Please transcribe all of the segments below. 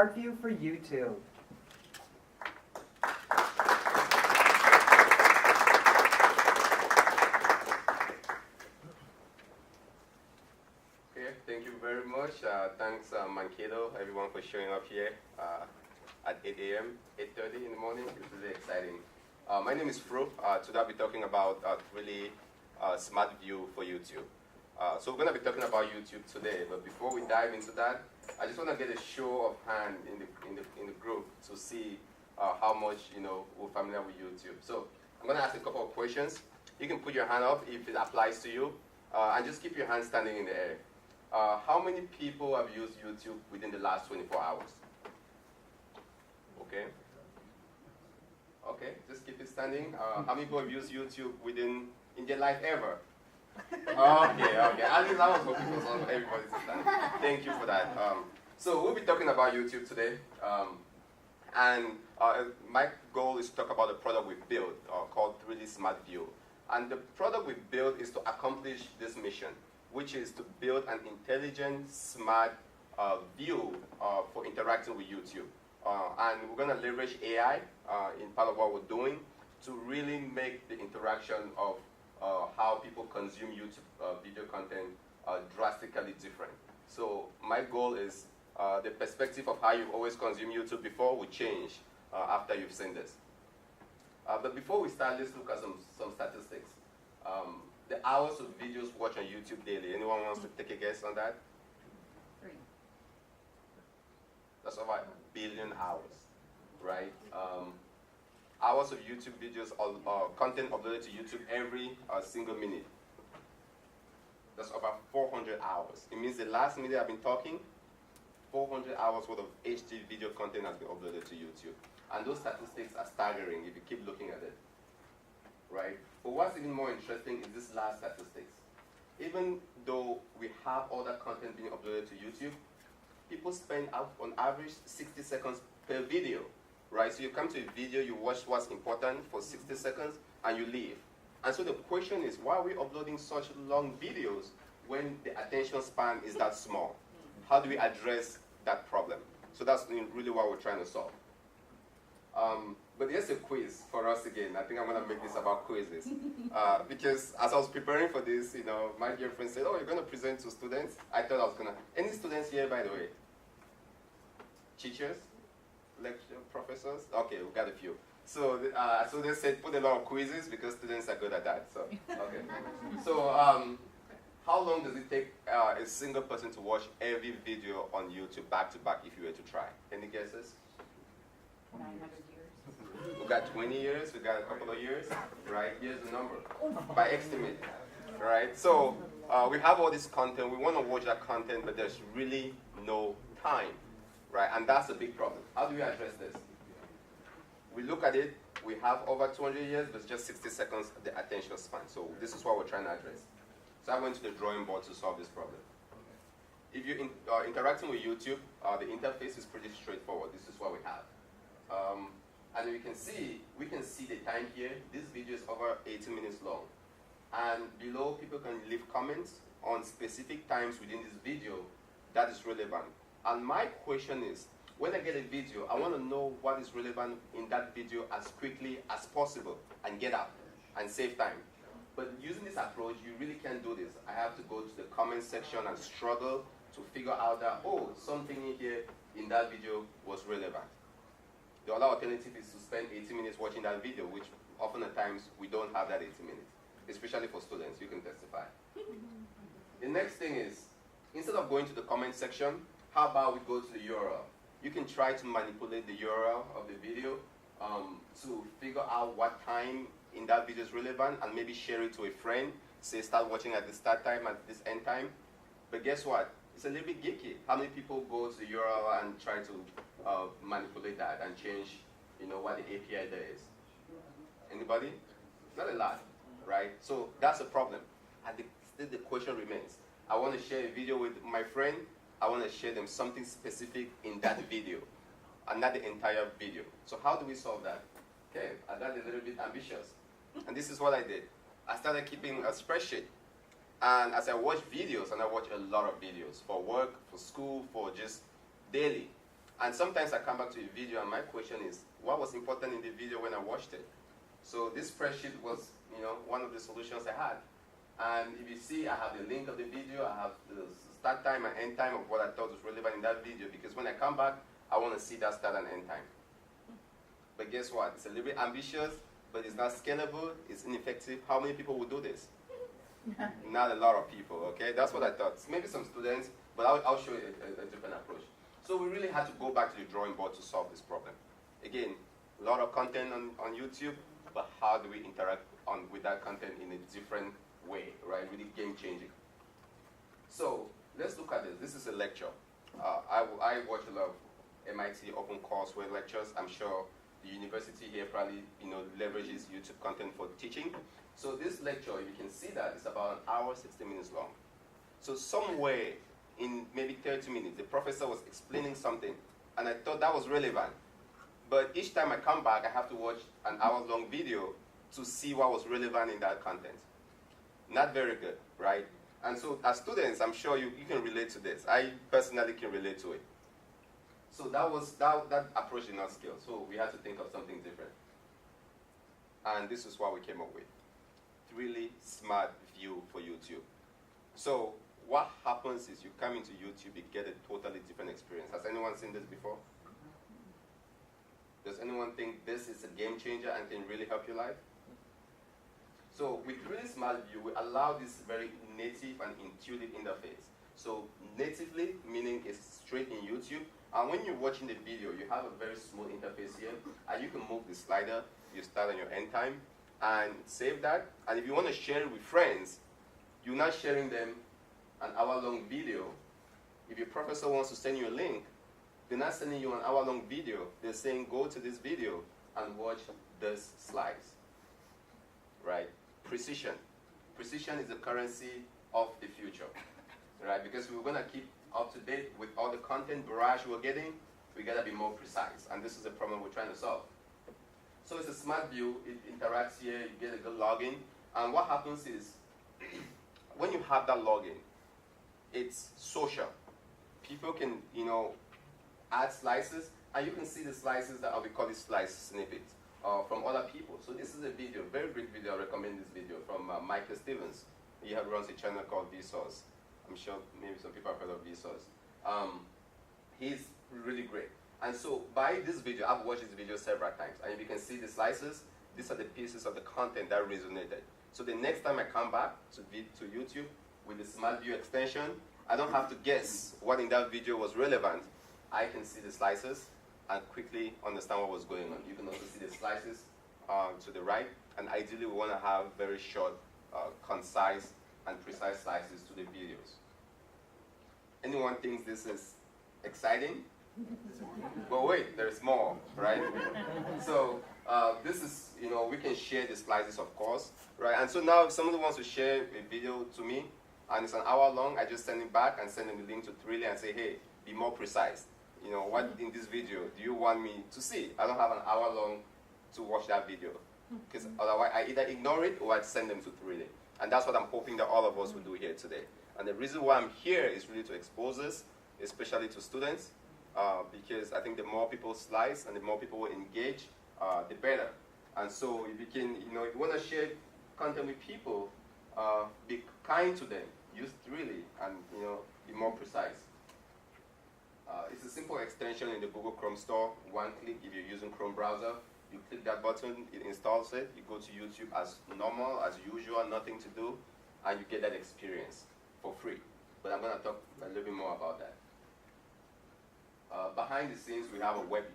Smartview for YouTube. Okay, thank you very much. Thanks, Mankato, everyone, for showing up here at 8 a.m., 8:30 in the morning. It's really exciting. My name is Fro. Today I'll be talking about Threelly Smartview for YouTube. So we're going to be talking about YouTube today, but before we dive into that, I just want to get a show of hand in the group to see how much we're familiar with YouTube. So I'm going to ask a couple of questions. You can put your hand up if it applies to you, and just keep your hand standing in the air. How many people have used YouTube within the last 24 hours? Okay. Okay, just keep it standing. How many people have used YouTube in their life ever? Okay. At least I was hoping for everybody to stand. Thank you for that. So we'll be talking about YouTube today. And my goal is to talk about the product we built called Threelly Smartview. And the product we built is to accomplish this mission, which is to build an intelligent, smart view for interacting with YouTube. And we're going to leverage AI in part of what we're doing to really make the interaction of how people consume YouTube video content drastically different. So my goal is the perspective of how you've always consumed YouTube before will change after you've seen this. But before we start, let's look at some statistics. The hours of videos watched on YouTube daily. Anyone wants to take a guess on that? 3. That's over 1 billion hours, right? Hours of YouTube videos, content uploaded to YouTube every single minute. That's over 400 hours. It means the last minute I've been talking, 400 hours worth of HD video content has been uploaded to YouTube. And those statistics are staggering if you keep looking at it, right? But what's even more interesting is this last statistics. Even though we have all that content being uploaded to YouTube, people spend on average 60 seconds per video, right? So you come to a video, you watch what's important for 60 seconds, and you leave. And so the question is, why are we uploading such long videos when the attention span is that small? How do we address that problem? So that's really what we're trying to solve. But here's a quiz for us again. I think I'm going to make this about quizzes. Because as I was preparing for this, my dear friend said, oh, you're going to present to students? I thought I was going to. Any students here, by the way? Teachers? Lecture professors? Okay, we've got a few. So, so they said put a lot of quizzes because students are good at that. So, okay. So, how long does it take a single person to watch every video on YouTube back to back if you were to try? Any guesses? 900 years. We got 20 years, we got a couple of years, right? Here's the number, by estimate, right? So we have all this content, we want to watch that content, but there's really no time, right? And that's a big problem. How do we address this? We look at it, we have over 200 years, but it's just 60 seconds the attention span. So this is what we're trying to address. So I went to the drawing board to solve this problem. If you're interacting with YouTube, the interface is pretty straightforward. This is what we have. And we can see the time here. This video is over 80 minutes long. And below, people can leave comments on specific times within this video that is relevant. And my question is, when I get a video, I want to know what is relevant in that video as quickly as possible and get out and save time. But using this approach, you really can't do this. I have to go to the comment section and struggle to figure out that, oh, something in here in that video was relevant. The other alternative is to spend 80 minutes watching that video, which often at times we don't have that 80 minutes, especially for students. You can testify. The next thing is, instead of going to the comment section, how about we go to the URL? You can try to manipulate the URL of the video to figure out what time in that video is relevant and maybe share it to a friend. Say start watching at the start time, at this end time. But guess what? It's a little bit geeky. How many people go to the URL and try to manipulate that and change, what the API there is? Anybody? Not a lot, right? So that's a problem. And still the question remains. I want to share a video with my friend. I want to share them something specific in that video, and not the entire video. So how do we solve that? Okay, I got a little bit ambitious. And this is what I did. I started keeping a spreadsheet. And as I watch videos, and I watch a lot of videos for work, for school, for just daily, And sometimes I come back to a video and my question is, what was important in the video when I watched it? So this spreadsheet was, one of the solutions I had. And if you see, I have the link of the video, I have the start time and end time of what I thought was relevant in that video, because when I come back, I want to see that start and end time. But guess what? It's a little bit ambitious, but it's not scalable, it's ineffective. How many people will do this? Not a lot of people, okay? That's what I thought. Maybe some students, but I'll show you a different approach. So we really had to go back to the drawing board to solve this problem. Again, a lot of content on YouTube, but how do we interact with that content in a different way, right? Really game-changing. So let's look at this. This is a lecture. I watch a lot of MIT OpenCourseWare lectures. I'm sure the university here probably leverages YouTube content for teaching. So this lecture, if you can see that, it's about an hour, 60 minutes long. So somewhere in maybe 30 minutes, the professor was explaining something, and I thought that was relevant. But each time I come back, I have to watch an hour-long video to see what was relevant in that content. Not very good, right? And so as students, I'm sure you can relate to this. I personally can relate to it. So that approach did not scale. So we had to think of something different. And this is what we came up with. Threelly Smartview for YouTube. So what happens is you come into YouTube, you get a totally different experience. Has anyone seen this before? Does anyone think this is a game changer and can really help your life? So with Threelly Smartview, we allow this very native and intuitive interface. So natively, meaning it's straight in YouTube. And when you're watching the video, you have a very smooth interface here. And you can move the slider, you start on your end time, and save that. And if you want to share it with friends, you're not sharing them an hour-long video. If your professor wants to send you a link, they're not sending you an hour-long video. They're saying, go to this video and watch this slides, right? Precision. Precision is the currency of the future, right? Because we're going to keep up to date with all the content barrage we're getting, we got to be more precise. And this is a problem we're trying to solve. So it's a smart view. It interacts here. You get a good login. And what happens is, when you have that login, it's social. People can, add slices, and you can see the slices that we call it slice snippets from other people. So this is a video, very great video. I recommend this video from Michael Stevens. He runs a channel called Vsauce. I'm sure maybe some people have heard of Vsauce. He's really great. And so by this video, I've watched this video several times, and if you can see the slices, these are the pieces of the content that resonated. So the next time I come back to YouTube with the Smart View extension, I don't have to guess what in that video was relevant. I can see the slices and quickly understand what was going on. You can also see the slices to the right, and ideally we want to have very short, concise, and precise slices to the videos. Anyone thinks this is exciting? But wait, there's more, right? So this is, we can share the slices, of course, right? And so now if somebody wants to share a video to me, and it's an hour long, I just send it back and send them the link to Threelly and say, hey, be more precise. What in this video do you want me to see? I don't have an hour long to watch that video, because otherwise I either ignore it or I send them to Threelly. And that's what I'm hoping that all of us will do here today. And the reason why I'm here is really to expose this, especially to students, because I think the more people slice and the more people will engage, the better. And so if you can, if you want to share content with people, be kind to them, use Threelly, and be more precise. It's a simple extension in the Google Chrome store. One click if you're using Chrome browser. You click that button, it installs it. You go to YouTube as normal, as usual, nothing to do, and you get that experience for free. But I'm going to talk a little bit more about that. Behind the scenes, we have a web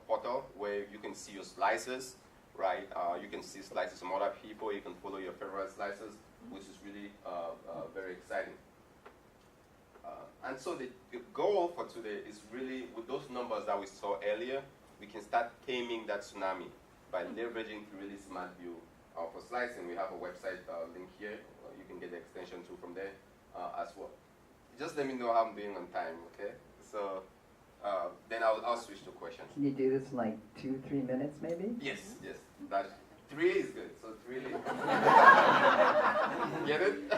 portal where you can see your slices, right? You can see slices from other people. You can follow your favorite slices, which is really very exciting. And so the goal for today is really, with those numbers that we saw earlier, we can start taming that tsunami by leveraging Threelly Smartview for slicing. We have a website link here. You can get the extension too from there as well. Just let me know how I'm doing on time, okay? So then I'll switch to questions. Can you do this in like 2-3 minutes maybe? Yes. That 3 is good. So Threelly. Get it?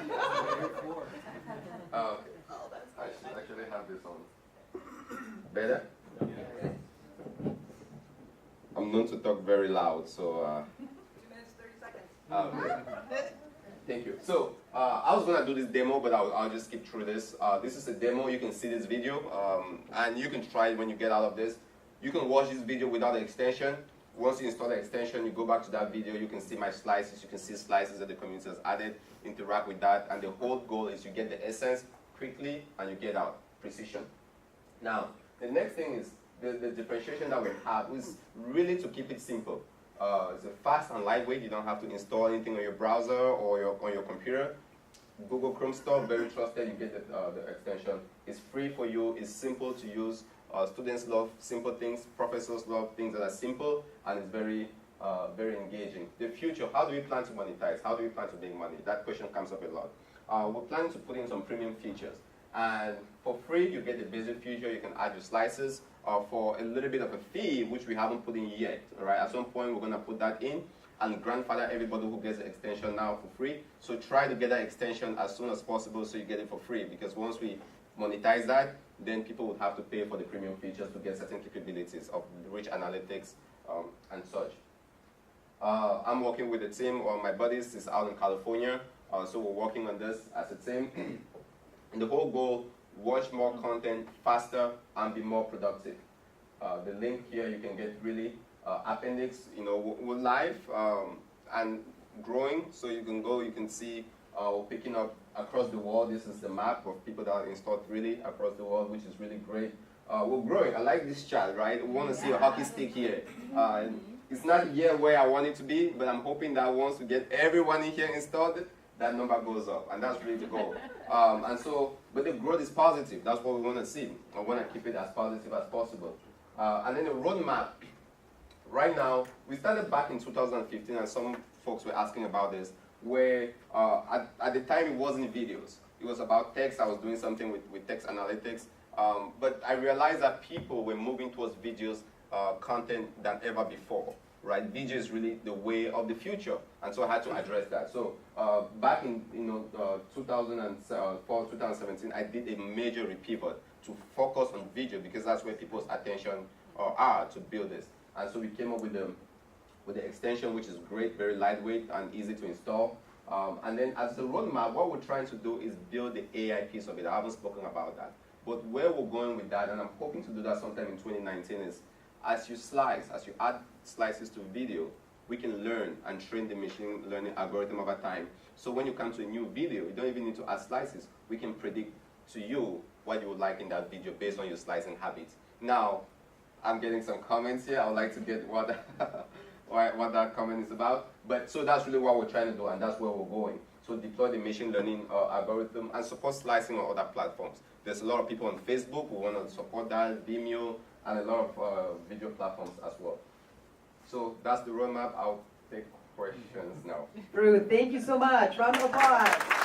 Okay. I should actually have this on. Better? I'm known to talk very loud, so. 2 minutes, 30 seconds. Thank you. So I was gonna do this demo, but I'll just skip through this. This is a demo. You can see this video, and you can try it when you get out of this. You can watch this video without the extension. Once you install the extension, you go back to that video. You can see my slices. You can see slices that the community has added. Interact with that, and the whole goal is you get the essence quickly and you get out precision. Now, the next thing is the differentiation that we have is really to keep it simple. It's fast and lightweight. You don't have to install anything on your browser or on your computer. Google Chrome Store, very trusted. You get the extension. It's free for you. It's simple to use. Students love simple things. Professors love things that are simple, and it's very, very engaging. The future, how do we plan to monetize? How do we plan to make money? That question comes up a lot. We're planning to put in some premium features. And for free, you get the basic feature. You can add your slices. For a little bit of a fee, which we haven't put in yet. All right? At some point, we're going to put that in and grandfather everybody who gets the extension now for free. So try to get that extension as soon as possible so you get it for free. Because once we monetize that, then people would have to pay for the premium features to get certain capabilities of rich analytics and such. I'm working with a team. My buddies is out in California. So we're working on this as a team. And the whole goal, watch more content faster and be more productive. The link here, you can get really appendix. You know, we're live and growing, so you can go, you can see we're picking up across the world. This is the map of people that are installed really across the world, which is really great. We're growing. I like this chart, right? We want to see a hockey stick here. It's not yet where I want it to be, but I'm hoping that once we get everyone in here installed, that number goes up, and that's really the goal. But the growth is positive. That's what we want to see. I want to keep it as positive as possible. And then the roadmap. Right now, we started back in 2015, and some folks were asking about this, where at the time it wasn't videos. It was about text. I was doing something with text analytics. But I realized that people were moving towards videos content than ever before. Right, video is really the way of the future, and so I had to address that. So back in 2004, 2017, I did a major repivot to focus on video because that's where people's attention are to build this. And so we came up with the extension, which is great, very lightweight and easy to install. And then as the roadmap, what we're trying to do is build the AI piece of it. I haven't spoken about that, but where we're going with that, and I'm hoping to do that sometime in 2019, is as you add slices to video, we can learn and train the machine learning algorithm over time. So when you come to a new video, you don't even need to add slices. We can predict to you what you would like in that video based on your slicing habits. Now, I'm getting some comments here. I would like to get what that comment is about. But so that's really what we're trying to do, and that's where we're going. So deploy the machine learning algorithm and support slicing on other platforms. There's a lot of people on Facebook who want to support that, Vimeo, and a lot of video platforms as well. So that's the roadmap. I'll take questions now. Drew, thank you so much. Round of applause.